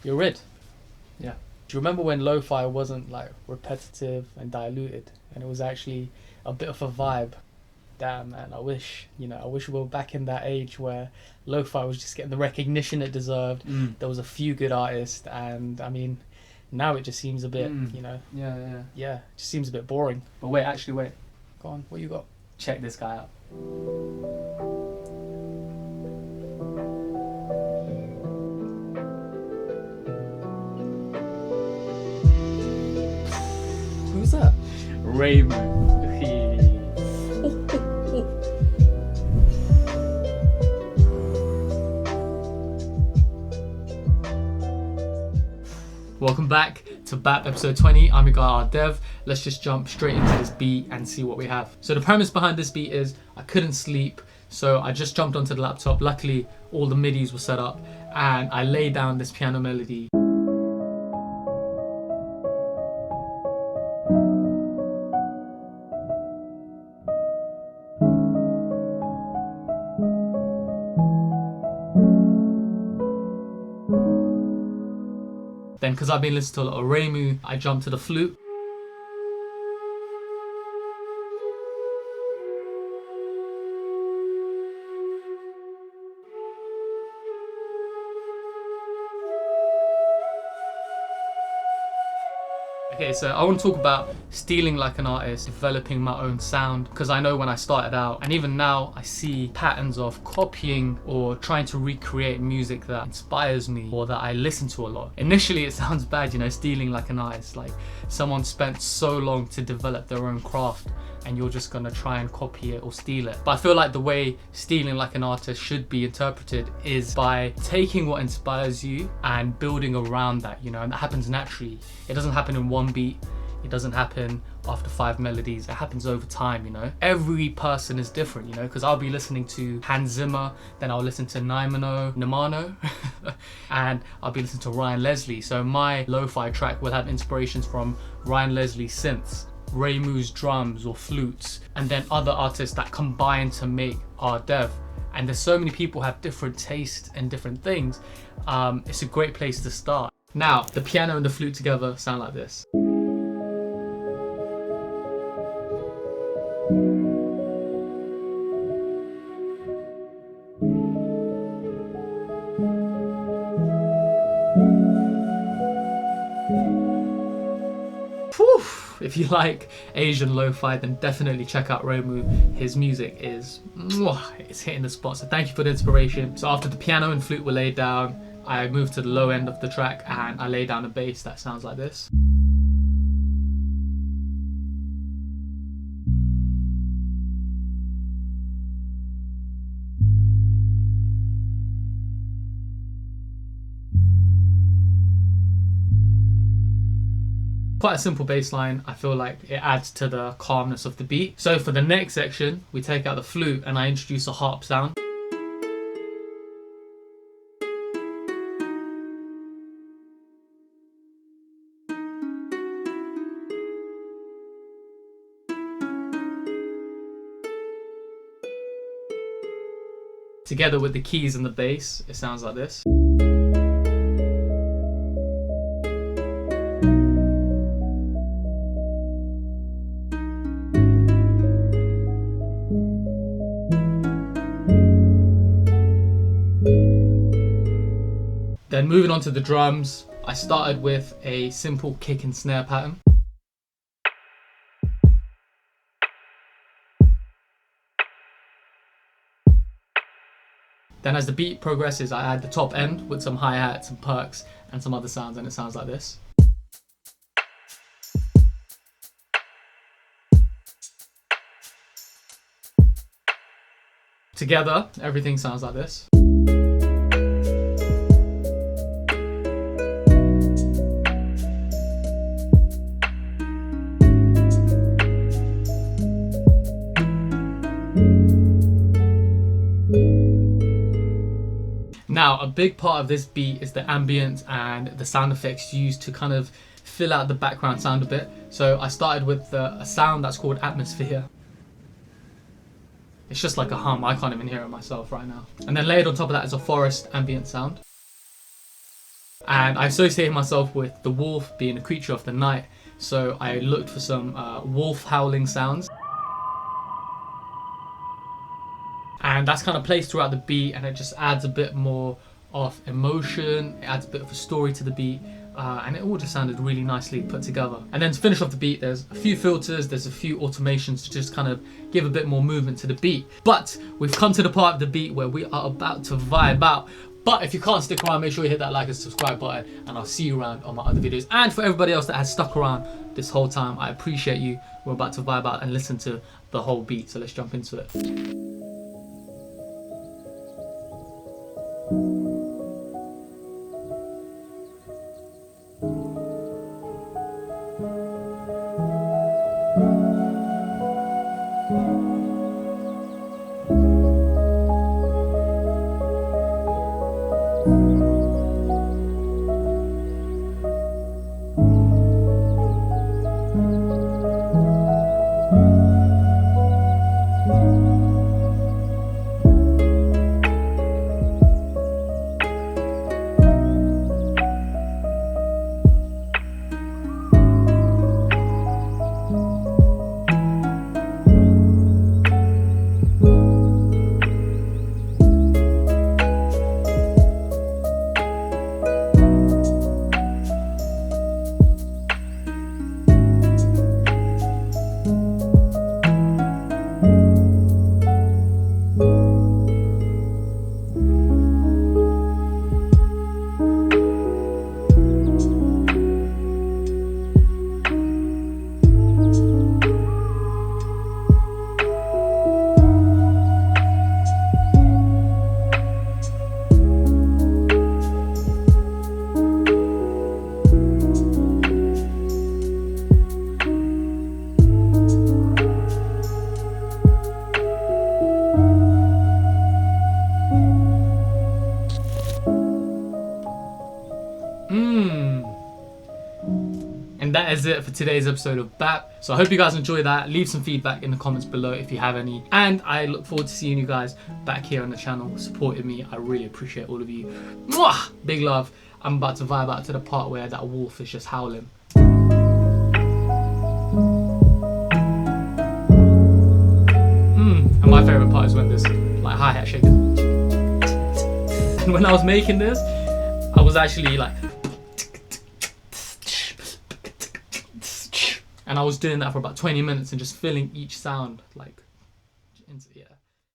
You're rid. Yeah. Do you remember when lo-fi wasn't like repetitive and diluted, and it was actually a bit of a vibe? Damn, man, I wish we were back in that age where lo-fi was just getting the recognition it deserved. There was a few good artists, and I mean, now it just seems a bit, it just seems a bit boring. But wait. Go on, what you got? Check this guy out. Who's that? Raimu. Welcome back to BAPS episode 20. I'm your guy, our Dev. Let's just jump straight into this beat and see what we have. So the premise behind this beat is I couldn't sleep, so I just jumped onto the laptop. Luckily, all the MIDIs were set up, and I laid down this piano melody. Then, because I've been listening to a lot of Raimu, I jumped to the flute. Okay, so I want to talk about stealing like an artist, developing my own sound, because I know when I started out, and even now, I see patterns of copying or trying to recreate music that inspires me or that I listen to a lot. Initially, it sounds bad, stealing like an artist, like someone spent so long to develop their own craft and you're just gonna try and copy it or steal it. But I feel like the way stealing like an artist should be interpreted is by taking what inspires you and building around that, and that happens naturally. It doesn't happen in one beat. It doesn't happen after 5 melodies. It happens over time, Every person is different, because I'll be listening to Hans Zimmer, then I'll listen to Nimano, and I'll be listening to Ryan Leslie. So my lo-fi track will have inspirations from Ryan Leslie's synths, Raimu's drums or flutes, and then other artists that combine to make our dev. And there's so many people have different tastes and different things. It's a great place to start. Now, the piano and the flute together sound like this. Whew. If you like Asian lo-fi, then definitely check out Raimu. His music is, it's hitting the spot. So thank you for the inspiration. So after the piano and flute were laid down, I moved to the low end of the track and I laid down a bass that sounds like this. Quite a simple bass line. I feel like it adds to the calmness of the beat. So for the next section, we take out the flute and I introduce a harp sound. Together with the keys and the bass, it sounds like this. Then moving on to the drums, I started with a simple kick and snare pattern. Then as the beat progresses, I add the top end with some hi-hats, some perks, and some other sounds, and it sounds like this. Together, everything sounds like this. Now, a big part of this beat is the ambience and the sound effects used to kind of fill out the background sound a bit. So I started with a sound that's called atmosphere. It's just like a hum, I can't even hear it myself right now. And then layered on top of that is a forest ambient sound. And I associated myself with the wolf being a creature of the night. So I looked for some wolf howling sounds. And that's kind of placed throughout the beat, and it just adds a bit more of emotion, it adds a bit of a story to the beat, and it all just sounded really nicely put together. And then to finish off the beat, there's a few filters, there's a few automations to just kind of give a bit more movement to the beat. But we've come to the part of the beat where we are about to vibe out. But if you can't stick around, make sure you hit that like and subscribe button, and I'll see you around on my other videos. And for everybody else that has stuck around this whole time, I appreciate you. We're about to vibe out and listen to the whole beat, so let's jump into it. And that is it for today's episode of BAPS. So I hope you guys enjoy that. Leave some feedback in the comments below if you have any. And I look forward to seeing you guys back here on the channel, supporting me. I really appreciate all of you. Mwah! Big love. I'm about to vibe out to the part where that wolf is just howling. And my favourite part is when this like hi-hat shakes. And when I was making this, I was actually like, and I was doing that for about 20 minutes and just feeling each sound like into, yeah.